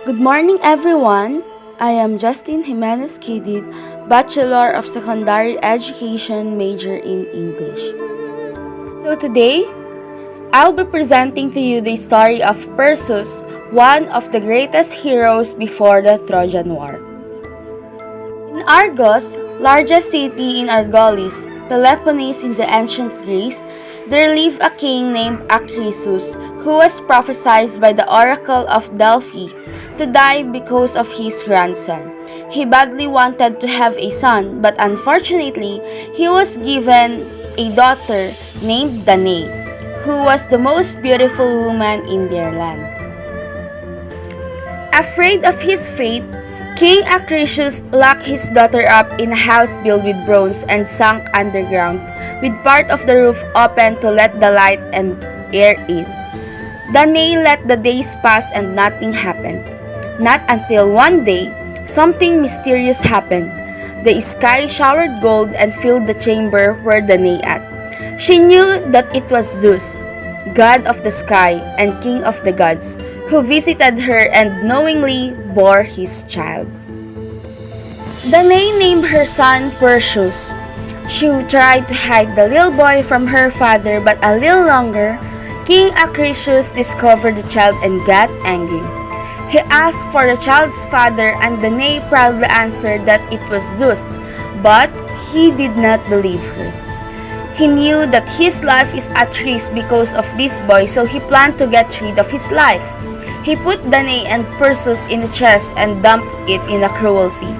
Good morning, everyone. I am Justin Jimenez Kedid, Bachelor of Secondary Education, major in English. So today, I'll be presenting to you the story of Perseus, one of the greatest heroes before the Trojan War. In Argos, largest city in Argolis, Peloponnese in the ancient Greece, there lived a king named Acrisius, who was prophesied by the oracle of Delphi to die because of his grandson. He badly wanted to have a son, but unfortunately, he was given a daughter named Danae, who was the most beautiful woman in their land. Afraid of his fate, King Acrisius locked his daughter up in a house built with bronze and sunk underground, with part of the roof open to let the light and air in. Danae let the days pass and nothing happened. Not until one day, something mysterious happened. The sky showered gold and filled the chamber where Danae at. She knew that it was Zeus, god of the sky and king of the gods, who visited her and knowingly bore his child. Danae named her son Perseus. She tried to hide the little boy from her father, but a little longer, King Acrisius discovered the child and got angry. He asked for the child's father, and Danae proudly answered that it was Zeus, but he did not believe her. He knew that his life is at risk because of this boy, so he planned to get rid of his life. He put Danae and Perseus in a chest and dumped it in a cruel sea.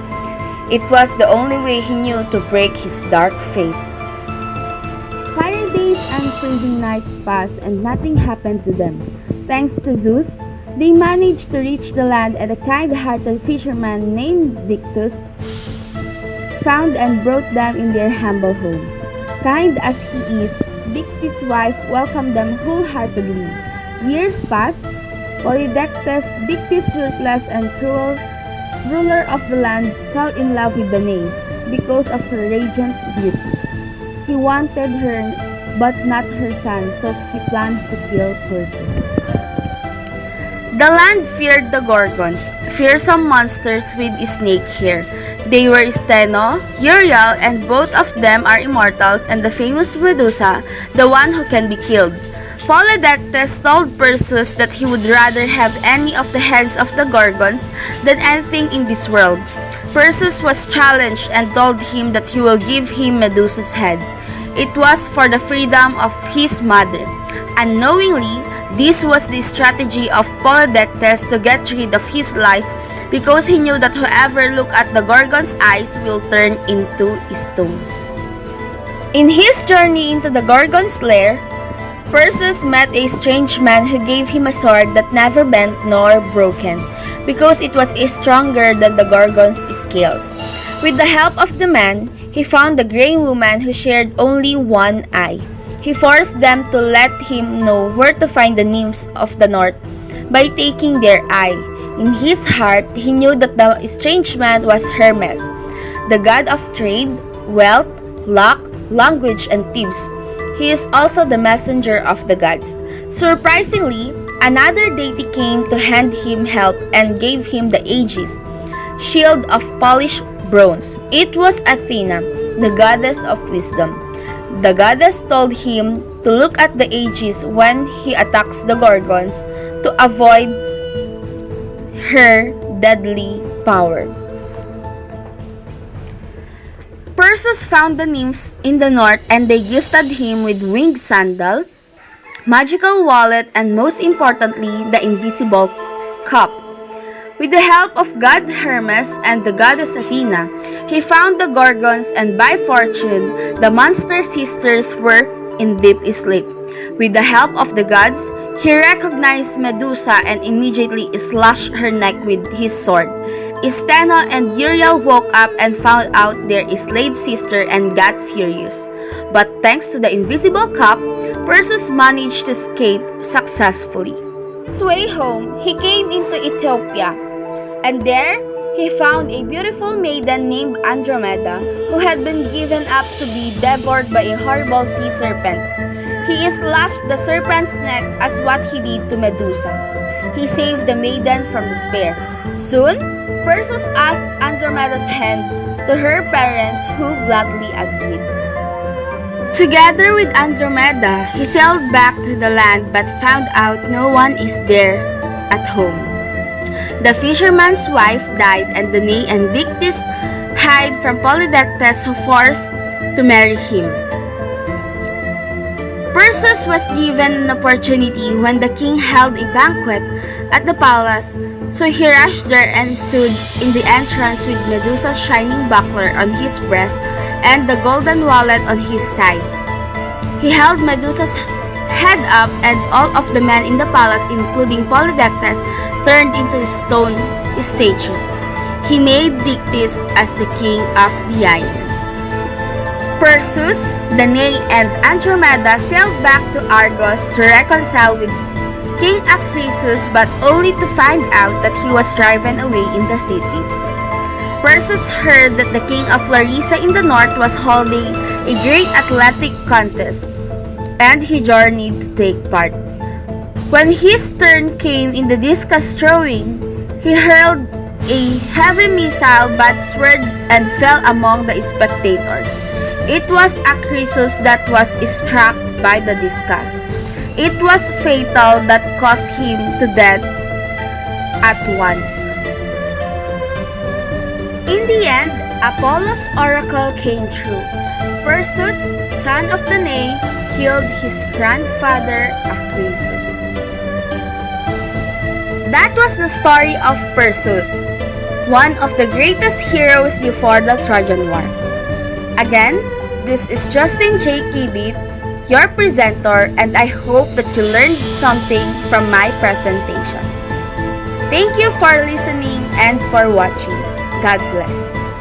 It was the only way he knew to break his dark fate. Fire days and freezing nights passed and nothing happened to them. Thanks to Zeus, they managed to reach the land, and a kind-hearted fisherman named Dictys found and brought them in their humble home. Kind as he is, Dictys' wife welcomed them wholeheartedly. Years passed. Polydectes, Dictys' ruthless and cruel ruler of the land, fell in love with Danae because of her radiant beauty. He wanted her but not her son, so he planned to kill Perseus. The land feared the Gorgons, fearsome monsters with snake hair. They were Steno, Uriel, and both of them are immortals, and the famous Medusa, the one who can be killed. Polydectes told Perseus that he would rather have any of the heads of the Gorgons than anything in this world. Perseus was challenged and told him that he will give him Medusa's head. It was for the freedom of his mother. Unknowingly, this was the strategy of Polydectes to get rid of his life, because he knew that whoever looked at the Gorgon's eyes will turn into stones. In his journey into the Gorgon's lair, Perseus met a strange man who gave him a sword that never bent nor broken, because it was stronger than the Gorgon's scales. With the help of the man, he found the Grey Woman who shared only one eye. He forced them to let him know where to find the nymphs of the north by taking their eye. In his heart, he knew that the strange man was Hermes, the god of trade, wealth, luck, language, and thieves. He is also the messenger of the gods. Surprisingly, another deity came to hand him help and gave him the Aegis, shield of polished bronze. It was Athena, the goddess of wisdom. The goddess told him to look at the Aegis when he attacks the Gorgons to avoid her deadly power. Perseus found the nymphs in the north, and they gifted him with winged sandal, magical wallet, and most importantly, the invisible cup. With the help of god Hermes and the goddess Athena, he found the Gorgons, and by fortune, the monster sisters were in deep sleep. With the help of the gods, he recognized Medusa and immediately slashed her neck with his sword. Steno and Uriel woke up and found out their slayed sister and got furious. But thanks to the invisible cup, Perseus managed to escape successfully. On his way home, he came into Ethiopia, and there he found a beautiful maiden named Andromeda, who had been given up to be devoured by a horrible sea serpent. He slashed the serpent's neck as what he did to Medusa. He saved the maiden from despair. Soon, Perseus asked Andromeda's hand to her parents, who gladly agreed. Together with Andromeda, he sailed back to the land but found out no one is there at home. The fisherman's wife died and Danae and Dictys hid from Polydectes, who forced to marry him. Perseus was given an opportunity when the king held a banquet at the palace, so he rushed there and stood in the entrance with Medusa's shining buckler on his breast and the golden wallet on his side. He held Medusa's head up, and all of the men in the palace, including Polydectes, turned into stone statues. He made Dictys as the king of the island. Perseus, Danae, and Andromeda sailed back to Argos to reconcile with King Acrisius, but only to find out that he was driven away in the city. Perseus heard that the king of Larissa in the north was holding a great athletic contest, and he journeyed to take part. When his turn came in the discus throwing, he hurled a heavy missile but swerved and fell among the spectators. It was Acrisius that was struck by the discus. It was fatal that caused him to death at once. In the end, Apollo's oracle came true. Perseus, son of Danae, killed his grandfather Acrisius. That was the story of Perseus, one of the greatest heroes before the Trojan War. Again, this is Justin J. Kidit, your presenter, and I hope that you learned something from my presentation. Thank you for listening and for watching. God bless.